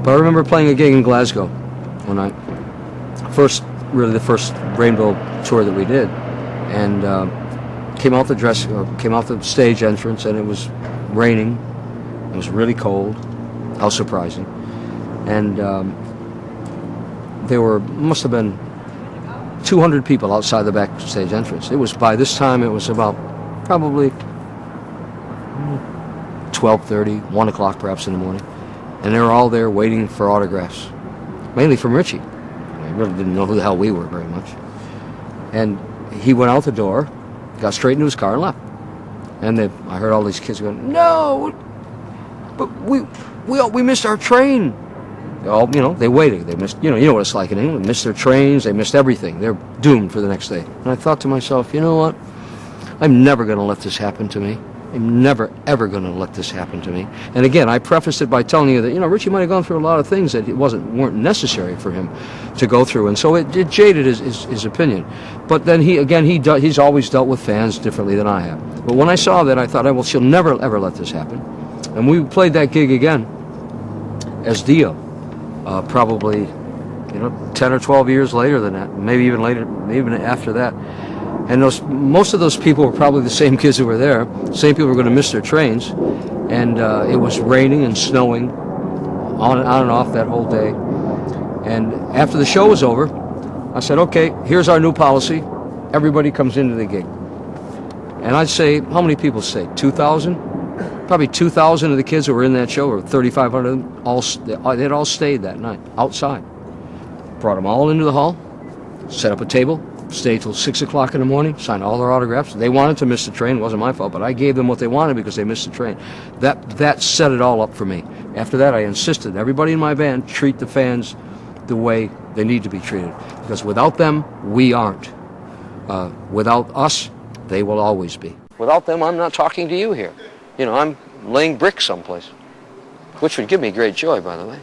But I remember playing a gig in Glasgow when I really the first Rainbow tour that we did, and came out the stage entrance, and it was raining. It was really cold. How surprising! And must have been 200 people outside the backstage entrance. By this time it was about probably 12:30, 1 o'clock perhaps in the morning, and they were all there waiting for autographs, mainly from Richie. I really didn't know who the hell we were very much. And he went out the door, got straight into his car and left. And I heard all these kids going, "No, but we missed our train." They waited. They missed, you know what it's like in England. Missed their trains. They missed everything. They're doomed for the next day. And I thought to myself, you know what? I'm never going to let this happen to me. I'm never, ever going to let this happen to me. And again, I prefaced it by telling you that, Richie might have gone through a lot of things that weren't necessary for him to go through. And so it jaded his opinion. But then he's always dealt with fans differently than I have. But when I saw that, I thought, well, she'll never, ever let this happen. And we played that gig again as Dio. Probably, 10 or 12 years later than that, maybe even later, maybe even after that. And most of those people were probably the same kids who were there. Same people were going to miss their trains, and it was raining and snowing on and off that whole day. And after the show was over, I said, "Okay, here's our new policy. Everybody comes into the gig." And I'd say, how many people say? 2,000? Probably 2,000 of the kids who were in that show, or 3,500 of them, they'd all stayed that night outside. Brought them all into the hall, set up a table, stayed till 6 o'clock in the morning, signed all their autographs. They wanted to miss the train. It wasn't my fault, but I gave them what they wanted because they missed the train. That set it all up for me. After that, I insisted everybody in my band treat the fans the way they need to be treated, because without them, we aren't. Without us, they will always be. Without them, I'm not talking to you here. I'm laying bricks someplace, which would give me great joy, by the way.